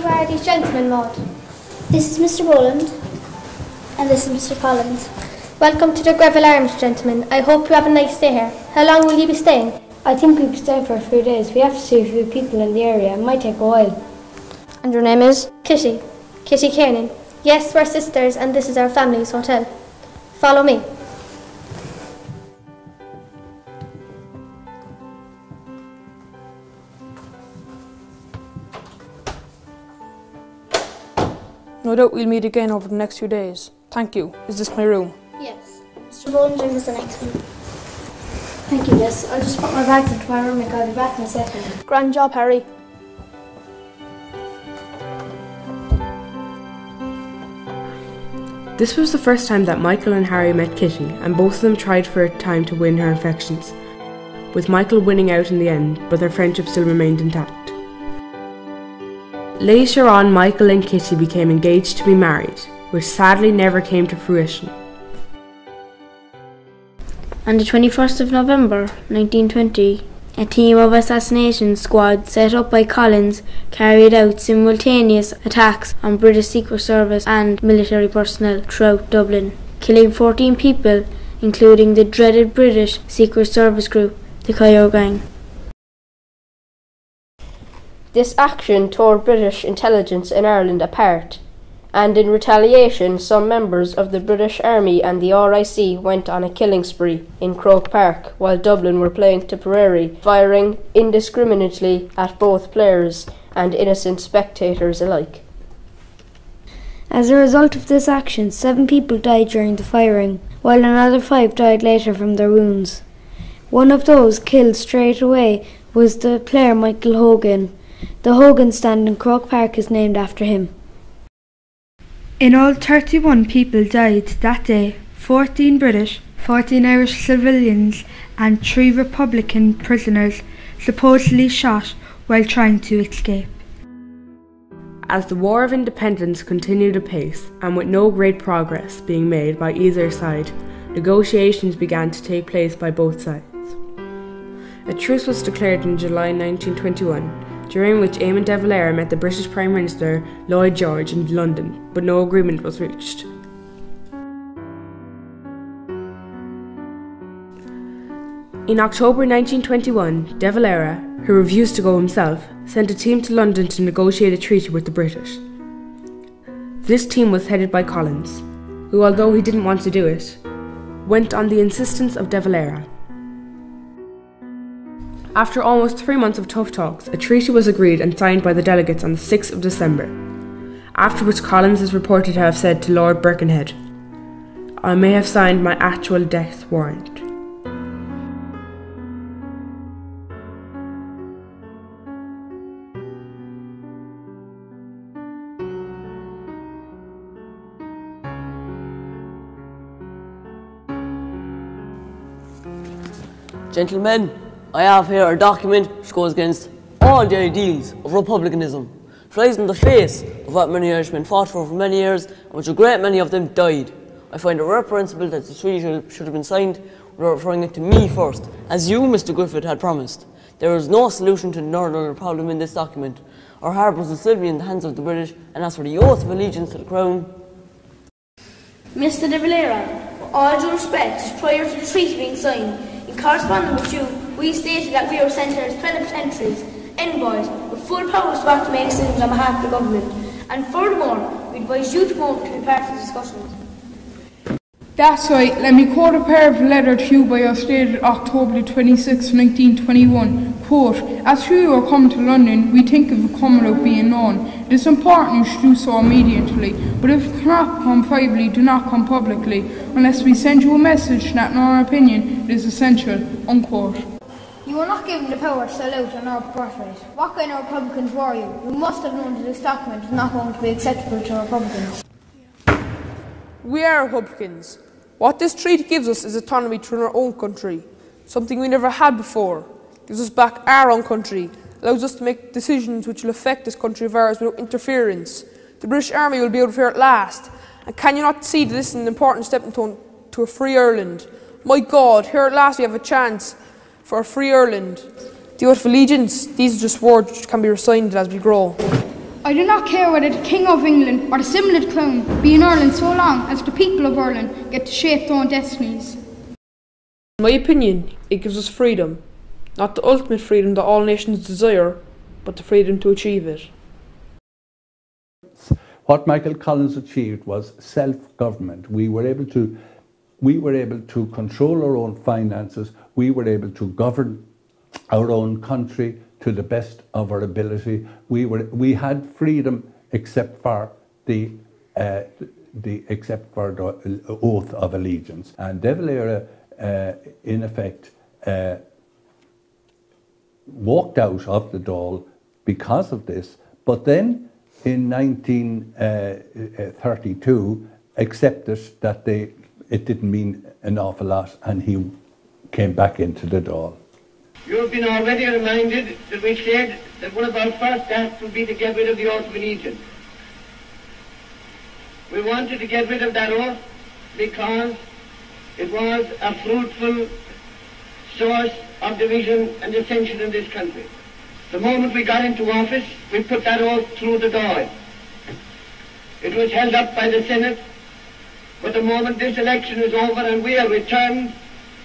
Who are these gentlemen, Maud? This is Mr. Boland, and this is Mr. Collins. Welcome to the Greville Arms, gentlemen. I hope you have a nice day here. How long will you be staying? I think we'll be staying for a few days. We have to see a few people in the area. It might take a while. And your name is? Kitty. Kitty Kiernan. Yes, we're sisters, and this is our family's hotel. Follow me. No doubt we'll meet again over the next few days. Thank you. Is this my room? Yes. Mr. Boland's room is the next one. Thank you, Liz. I'll just put my bags into my room and I'll be back in a second. Grand job, Harry. This was the first time that Michael and Harry met Kitty, and both of them tried for a time to win her affections, with Michael winning out in the end, but their friendship still remained intact. Later on, Michael and Kitty became engaged to be married, which sadly never came to fruition. On the 21st of November 1920, a team of assassination squads set up by Collins carried out simultaneous attacks on British Secret Service and military personnel throughout Dublin, killing 14 people, including the dreaded British Secret Service group, the Coyote Gang. This action tore British intelligence in Ireland apart, and in retaliation some members of the British Army and the RIC went on a killing spree in Croke Park while Dublin were playing Tipperary, firing indiscriminately at both players and innocent spectators alike. As a result of this action, 7 people died during the firing, while another 5 died later from their wounds. One of those killed straight away was the player Michael Hogan. The Hogan stand in Croke Park is named after him. In all, 31 people died that day, 14 British, 14 Irish civilians and 3 Republican prisoners supposedly shot while trying to escape. As the War of Independence continued apace, and with no great progress being made by either side, negotiations began to take place by both sides. A truce was declared in July 1921, during which Eamon de Valera met the British Prime Minister Lloyd George in London, but no agreement was reached. In October 1921, de Valera, who refused to go himself, sent a team to London to negotiate a treaty with the British. This team was headed by Collins, who, although he didn't want to do it, went on the insistence of de Valera. After almost 3 months of tough talks, a treaty was agreed and signed by the delegates on the 6th of December, after which Collins is reported to have said to Lord Birkenhead, "I may have signed my actual death warrant." Gentlemen, I have here a document which goes against all the ideals of republicanism, flies in the face of what many Irishmen fought for many years, and which a great many of them died. I find it reprehensible that the treaty should have been signed without referring it to me first, as you, Mr. Griffith, had promised. There is no solution to the Northern Ireland problem in this document. Our harbours will still be in the hands of the British, and as for the oath of allegiance to the Crown... Mr. de Valera, with all due respect, prior to the treaty being signed, in correspondence with you, we stated that we were sent here as plenipotentiaries, envoys, with full powers to act to make decisions on behalf of the government. And furthermore, we advise you to come over to be part of the discussions. That's right. Let me quote a pair of letter to you by us dated October 26, 1921. Quote, "As you are coming to London, we think of you coming without being known. It is important you should do so immediately, but if you cannot come privately, do not come publicly, unless we send you a message that in our opinion it is essential." Unquote. You were not given the power to sell out on our birthright. What kind of Republicans were you? You must have known that this document was not going to be acceptable to Republicans. We are Republicans. What this treaty gives us is autonomy to run our own country, something we never had before. It gives us back our own country, allows us to make decisions which will affect this country of ours without interference. The British Army will be out of here at last, and can you not see that this is an important stepping stone to a free Ireland? My God, here at last we have a chance for a free Ireland. The oath of allegiance, these are just words which can be recited as we grow. I do not care whether the King of England or the Simlet Crown be in Ireland so long as the people of Ireland get to shape their own destinies. In my opinion, it gives us freedom. Not the ultimate freedom that all nations desire, but the freedom to achieve it. What Michael Collins achieved was self-government. We were able to control our own finances. We were able to govern our own country to the best of our ability. We had freedom except for the oath of allegiance. And De Valera, in effect, walked out of the Dáil because of this, but then in 1932 accepted that it didn't mean an awful lot, and he came back into the Dáil. You have been already reminded that we said that one of our first acts would be to get rid of the oath of allegiance. We wanted to get rid of that oath because it was a fruitful source of division and dissension in this country. The moment we got into office, we put that oath through the Dáil. It was held up by the Senate, but the moment this election is over and we are returned,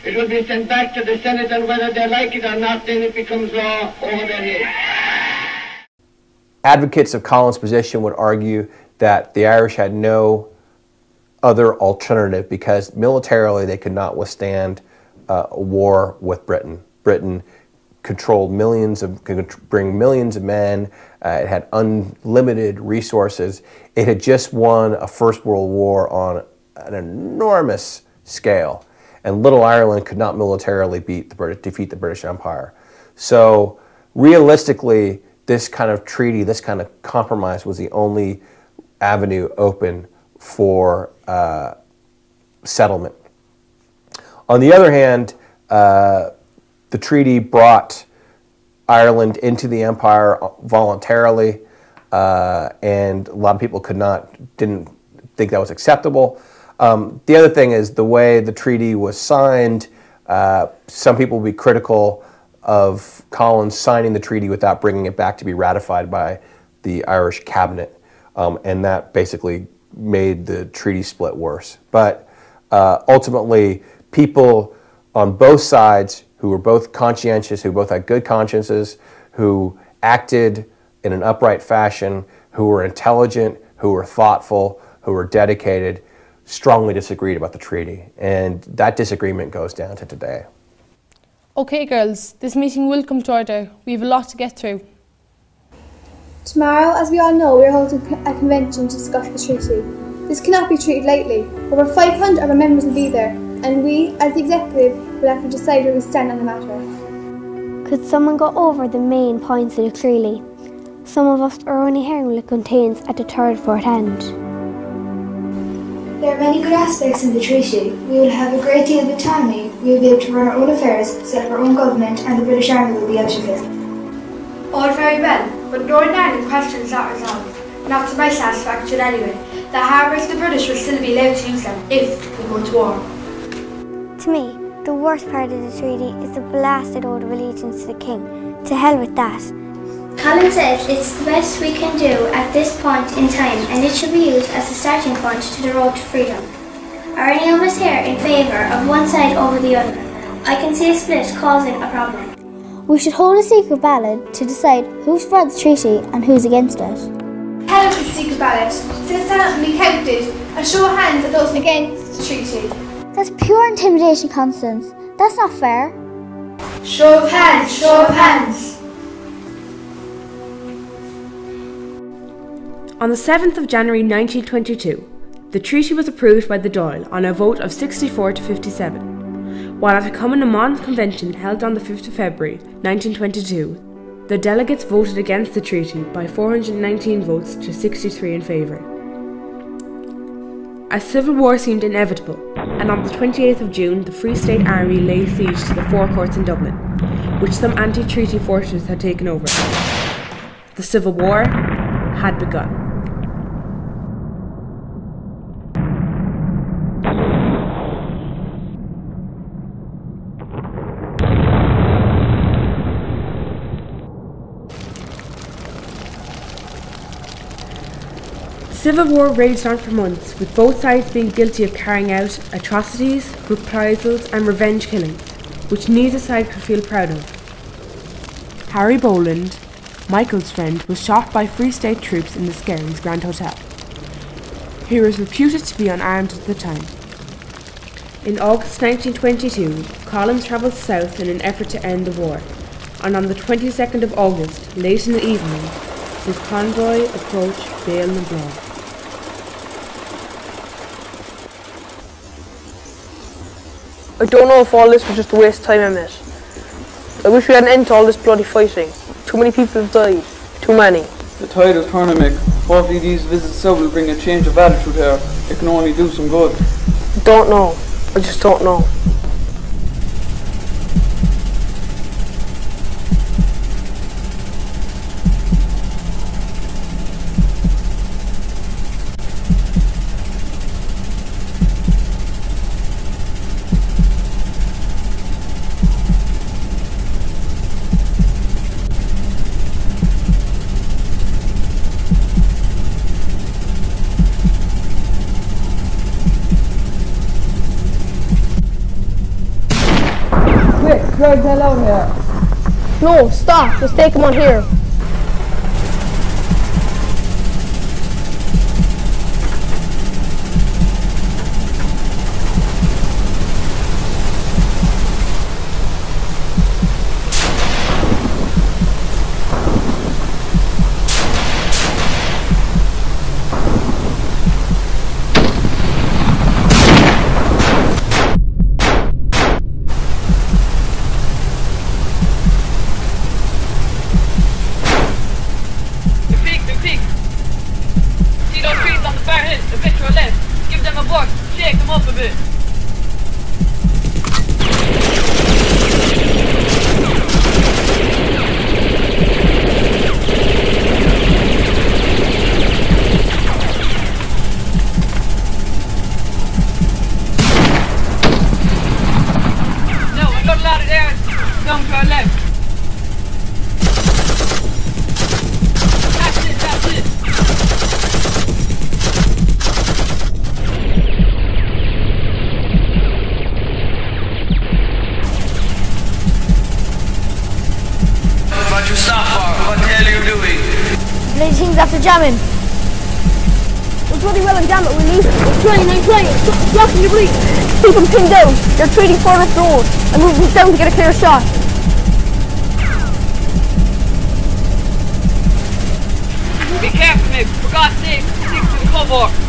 it will be sent back to the Senate, and whether they like it or not, then it becomes law over their heads. Advocates of Collins' position would argue that the Irish had no other alternative because militarily they could not withstand a war with Britain. Britain controlled could bring millions of men. It had unlimited resources. It had just won a First World War on an enormous scale, and Little Ireland could not militarily defeat the British Empire. So realistically, this kind of treaty, this kind of compromise was the only avenue open for settlement. On the other hand, the treaty brought Ireland into the empire voluntarily, and a lot of people didn't think that was acceptable. The other thing is the way the treaty was signed. Some people will be critical of Collins signing the treaty without bringing it back to be ratified by the Irish cabinet, and that basically made the treaty split worse. But ultimately, people on both sides who were both conscientious, who both had good consciences, who acted in an upright fashion, who were intelligent, who were thoughtful, who were dedicated, strongly disagreed about the treaty. And that disagreement goes down to today. Okay, girls, this meeting will come to order. We have a lot to get through. Tomorrow, as we all know, we are holding a convention to discuss the treaty. This cannot be treated lightly. Over 500 of our members will be there, and we, as the executive, will have to decide where we stand on the matter. Could someone go over the main points of the treaty? Some of us are only hearing what it contains at the third, fourth end. There are many good aspects in the treaty. We will have a great deal of autonomy. We will be able to run our own affairs, set up our own government, and the British Army will be out of it. All very well, but Northern Ireland question is not resolved. Not to my satisfaction anyway. The harbours of the British will still be allowed to use them if we go to war. To me, the worst part of the treaty is the blasted oath of allegiance to the king. To hell with that. Colin says it's the best we can do at this point in time, and it should be used as a starting point to the road to freedom. Are any of us here in favour of one side over the other? I can see a split causing a problem. We should hold a secret ballot to decide who's for the treaty and who's against it. Hell with the secret ballot. Since that will be counted, a show of hands of those against the treaty. That's pure intimidation, Constance. That's not fair. Show of hands, show of hands. On the 7th of January 1922, the treaty was approved by the Dáil on a vote of 64 to 57, while at a Cumann na mBan convention held on the 5th of February 1922, the delegates voted against the treaty by 419 votes to 63 in favour. A civil war seemed inevitable, and on the 28th of June the Free State Army laid siege to the four courts in Dublin, which some anti-treaty forces had taken over. The civil war had begun. civil war raged on for months, with both sides being guilty of carrying out atrocities, reprisals and revenge killings, which neither side could feel proud of. Harry Boland, Michael's friend, was shot by Free State troops in the Skerries Grand Hotel. He was reputed to be unarmed at the time. In August 1922, Collins travelled south in an effort to end the war, and on the 22nd of August, late in the evening, his convoy approached Ballyvolane. I don't know if all this was just a waste of time, Emmett. I wish we had an end to all this bloody fighting. Too many people have died. Too many. The tide is turning, Mick. Hopefully these visits south will bring a change of attitude here. It can only do some good. Don't know. I just don't know. Drag that out here. No, stop. Let's take him on here. After jamming. We're bloody well and damn it, we need it. I'm trying. It's blocking the breach. Keep them pinned down. They're treating further up the road. I'm moving down to get a clear shot. Be careful, Mick. For God's sake, stick to the cover.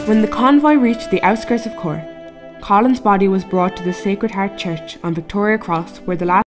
When the convoy reached the outskirts of Cork, Colin's body was brought to the Sacred Heart Church on Victoria Cross, where the last